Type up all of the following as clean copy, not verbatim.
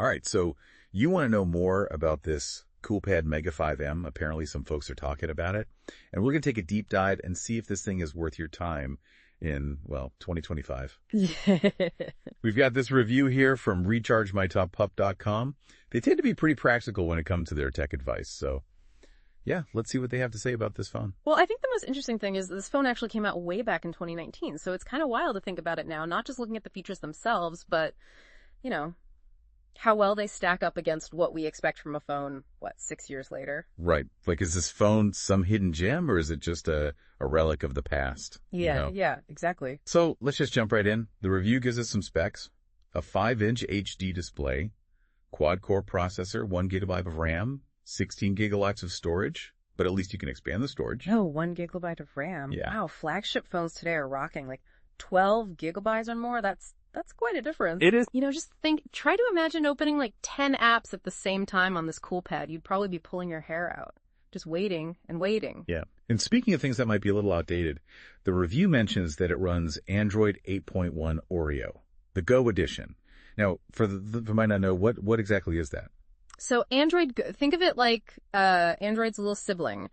All right, so you want to know more about this Coolpad Mega 5M. Apparently some folks are talking about it. And we're going to take a deep dive and see if this thing is worth your time in, well, 2025. We've got this review here from RechargeMyTopup.com. They tend to be pretty practical when it comes to their tech advice. So, yeah, let's see what they have to say about this phone. Well, I think the most interesting thing is this phone actually came out way back in 2019. So it's kind of wild to think about it now, not just looking at the features themselves, but, you know, how well they stack up against what we expect from a phone, 6 years later? Right. Like, is this phone some hidden gem, or is it just a relic of the past? Yeah, yeah, exactly. So let's just jump right in. The review gives us some specs. A 5-inch HD display, quad-core processor, 1 gigabyte of RAM, 16 gigabytes of storage, but at least you can expand the storage. Oh, 1 gigabyte of RAM. Yeah. Wow, flagship phones today are rocking like 12 gigabytes or more. That's quite a difference. It is. You know, try to imagine opening like 10 apps at the same time on this Coolpad. You'd probably be pulling your hair out, just waiting and waiting. Yeah. And speaking of things that might be a little outdated, the review mentions that it runs Android 8.1 Oreo, the Go edition. Now, for who might not know, what exactly is that? So think of it like Android's little sibling.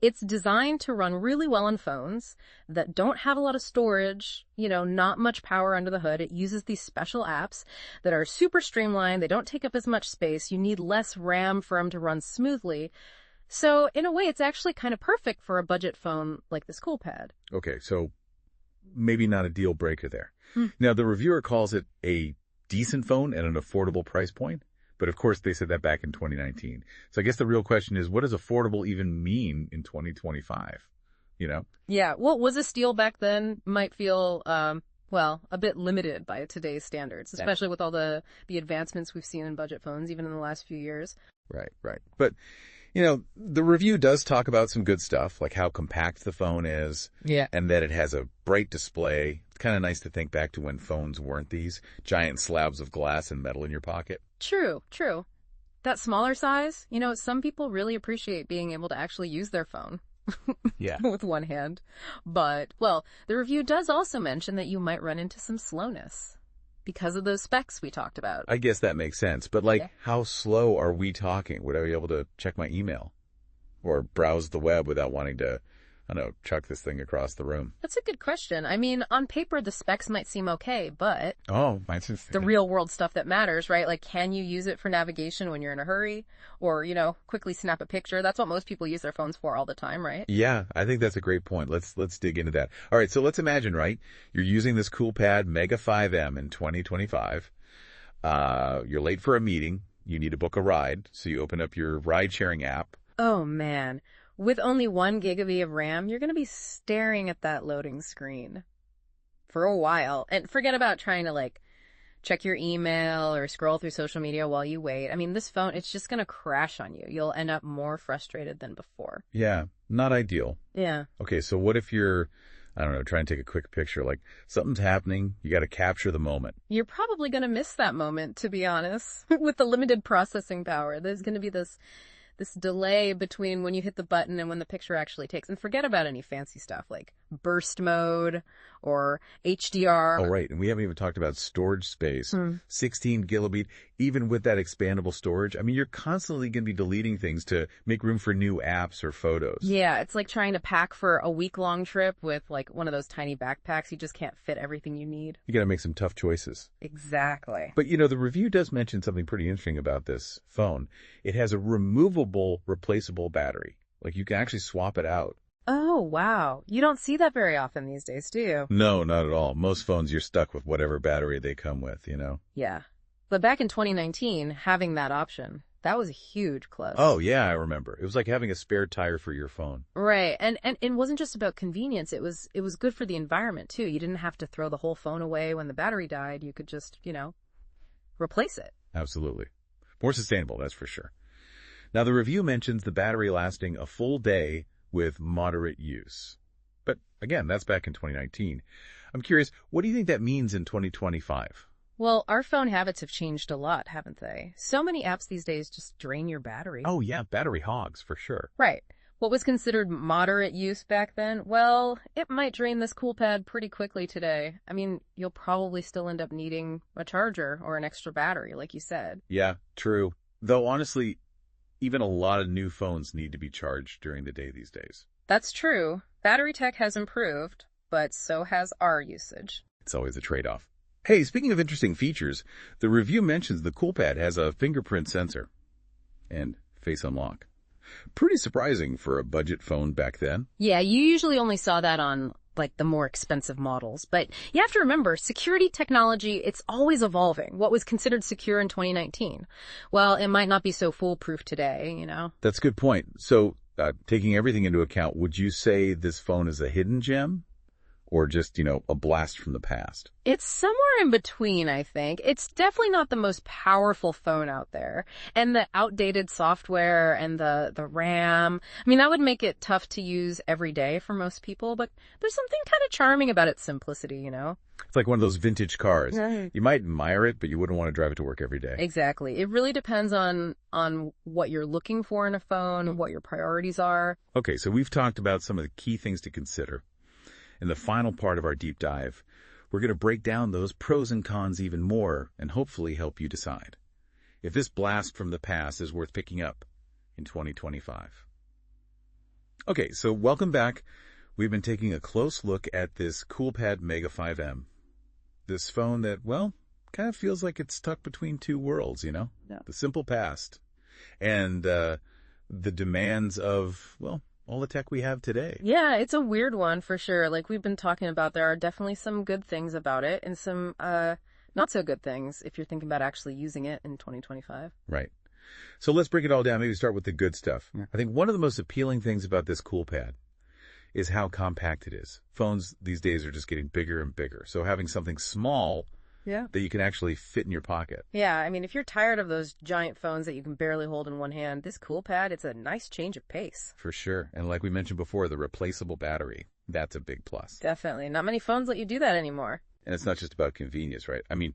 It's designed to run really well on phones that don't have a lot of storage, not much power under the hood. It uses these special apps that are super streamlined. They don't take up as much space. You need less RAM for them to run smoothly. So in a way, it's actually kind of perfect for a budget phone like this Coolpad. Okay, so maybe not a deal breaker there. Now, the reviewer calls it a decent phone at an affordable price point. But of course, they said that back in 2019. So I guess the real question is, what does affordable even mean in 2025? Yeah, what was a steal back then might feel, a bit limited by today's standards, especially with all the advancements we've seen in budget phones, even in the last few years. Right. But, the review does talk about some good stuff, like how compact the phone is. Yeah. And that it has a bright display. It's kind of nice to think back to when phones weren't these giant slabs of glass and metal in your pocket. True. That smaller size, some people really appreciate being able to actually use their phone. Yeah. With one hand. But, the review does also mention that you might run into some slowness because of those specs we talked about. I guess that makes sense. But, how slow are we talking? Would I be able to check my email or browse the web without wanting to, chuck this thing across the room? That's a good question. I mean, on paper, the specs might seem okay, but the real world stuff that matters, right? Like, can you use it for navigation when you're in a hurry or, quickly snap a picture? That's what most people use their phones for all the time, right? Yeah, I think that's a great point. Let's dig into that. All right, so let's imagine, right? You're using this Coolpad Mega 5M in 2025. You're late for a meeting. You need to book a ride. So you open up your ride-sharing app. Oh, man. With only 1 gigabyte of RAM, you're going to be staring at that loading screen for a while. And forget about trying to, check your email or scroll through social media while you wait. I mean, this phone, it's just going to crash on you. You'll end up more frustrated than before. Yeah, not ideal. Yeah. Okay, so what if you're, trying to take a quick picture? Like, something's happening. You got to capture the moment. You're probably going to miss that moment, to be honest. With the limited processing power, there's going to be this delay between when you hit the button and when the picture actually takes. And forget about any fancy stuff like burst mode or HDR. Oh, right. And we haven't even talked about storage space. 16 gigabyte, even with that expandable storage. I mean, you're constantly going to be deleting things to make room for new apps or photos. Yeah, it's like trying to pack for a week-long trip with one of those tiny backpacks. You just can't fit everything you need. You got to make some tough choices. Exactly. But, the review does mention something pretty interesting about this phone. It has a removable, replaceable battery. Like, you can actually swap it out. Oh, wow. You don't see that very often these days, do you? No, not at all. Most phones, you're stuck with whatever battery they come with, Yeah. But back in 2019, having that option, that was a huge plus. Oh, yeah, I remember. It was like having a spare tire for your phone. Right. And it wasn't just about convenience. It was good for the environment, too. You didn't have to throw the whole phone away when the battery died. You could just, replace it. Absolutely. More sustainable, that's for sure. Now, the review mentions the battery lasting a full day with moderate use. But again, that's back in 2019. I'm curious, what do you think that means in 2025? Well, our phone habits have changed a lot, haven't they? So many apps these days just drain your battery. Oh, yeah, battery hogs, for sure. Right. What was considered moderate use back then? Well, it might drain this Coolpad pretty quickly today. I mean, you'll probably still end up needing a charger or an extra battery, like you said. Yeah, true. Though honestly, even a lot of new phones need to be charged during the day these days. That's true. Battery tech has improved, but so has our usage. It's always a trade-off. Hey, speaking of interesting features, the review mentions the Coolpad has a fingerprint sensor and face unlock. Pretty surprising for a budget phone back then. Yeah, you usually only saw that on, like, the more expensive models. But you have to remember, security technology, it's always evolving. What was considered secure in 2019? Well, it might not be so foolproof today, you know? That's a good point. So, taking everything into account, would you say this phone is a hidden gem? Or just, a blast from the past? It's somewhere in between, I think. It's definitely not the most powerful phone out there. And the outdated software and the RAM, I mean, that would make it tough to use every day for most people, but there's something kind of charming about its simplicity, you know? It's like one of those vintage cars. You might admire it, but you wouldn't want to drive it to work every day. Exactly. It really depends on what you're looking for in a phone, what your priorities are. Okay, so we've talked about some of the key things to consider. In the final part of our deep dive, we're going to break down those pros and cons even more and hopefully help you decide if this blast from the past is worth picking up in 2025. Okay, so welcome back. We've been taking a close look at this Coolpad Mega 5M. This phone that, well, kind of feels like it's stuck between two worlds, Yeah. The simple past and the demands of, well, all the tech we have today. Yeah, it's a weird one for sure. Like we've been talking about, there are definitely some good things about it and some not so good things if you're thinking about actually using it in 2025. Right. So let's break it all down. Maybe start with the good stuff. Yeah. I think one of the most appealing things about this Coolpad is how compact it is. Phones these days are just getting bigger and bigger. So having something small that you can actually fit in your pocket. Yeah, I mean, if you're tired of those giant phones that you can barely hold in one hand, this Coolpad, it's a nice change of pace. For sure. And like we mentioned before, the replaceable battery, that's a big plus. Definitely. Not many phones let you do that anymore. And it's not just about convenience, right? I mean,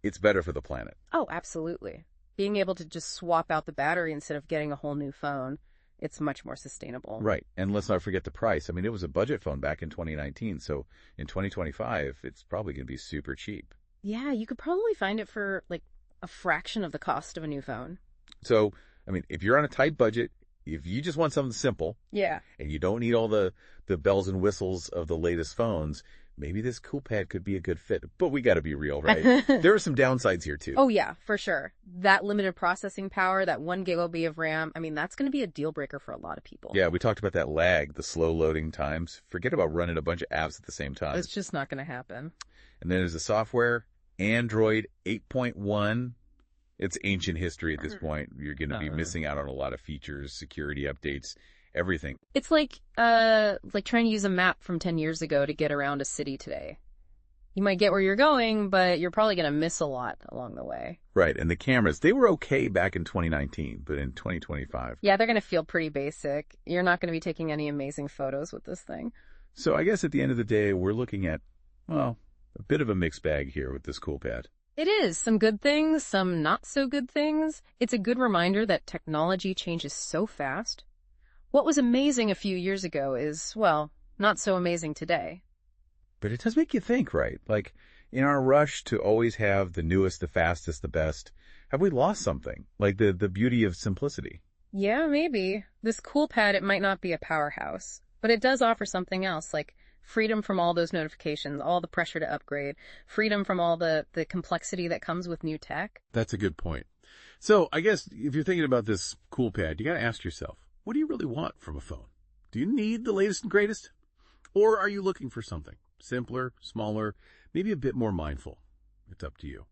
it's better for the planet. Oh, absolutely. Being able to just swap out the battery instead of getting a whole new phone, it's much more sustainable. Right. And let's not forget the price. I mean, it was a budget phone back in 2019. So in 2025, it's probably going to be super cheap. Yeah, you could probably find it for like a fraction of the cost of a new phone. So, I mean, if you're on a tight budget, if you just want something simple, and you don't need all the bells and whistles of the latest phones, maybe this Coolpad could be a good fit. But we got to be real, right? There are some downsides here too. Oh yeah, for sure. That limited processing power, that 1 GB of RAM, I mean, that's going to be a deal breaker for a lot of people. Yeah, we talked about that lag, the slow loading times. Forget about running a bunch of apps at the same time. It's just not going to happen. And then there's the software. Android 8.1, it's ancient history at this point. You're going to be missing out on a lot of features, security updates, everything. It's like trying to use a map from 10 years ago to get around a city today. You might get where you're going, but you're probably going to miss a lot along the way. Right, and the cameras, they were okay back in 2019, but in 2025... Yeah, they're going to feel pretty basic. You're not going to be taking any amazing photos with this thing. So I guess at the end of the day, we're looking at, well, a bit of a mixed bag here with this Coolpad. It is. Some good things, some not so good things. It's a good reminder that technology changes so fast. What was amazing a few years ago is, well, not so amazing today. But it does make you think, right? Like, in our rush to always have the newest, the fastest, the best, have we lost something? Like the beauty of simplicity? Yeah, maybe. This Coolpad, it might not be a powerhouse, but it does offer something else, like freedom from all those notifications, all the pressure to upgrade, freedom from all the complexity that comes with new tech. That's a good point. So I guess if you're thinking about this Coolpad, you got to ask yourself, what do you really want from a phone? Do you need the latest and greatest? Or are you looking for something simpler, smaller, maybe a bit more mindful? It's up to you.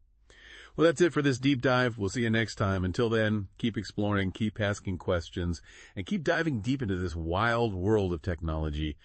Well, that's it for this deep dive. We'll see you next time. Until then, keep exploring, keep asking questions, and keep diving deep into this wild world of technology.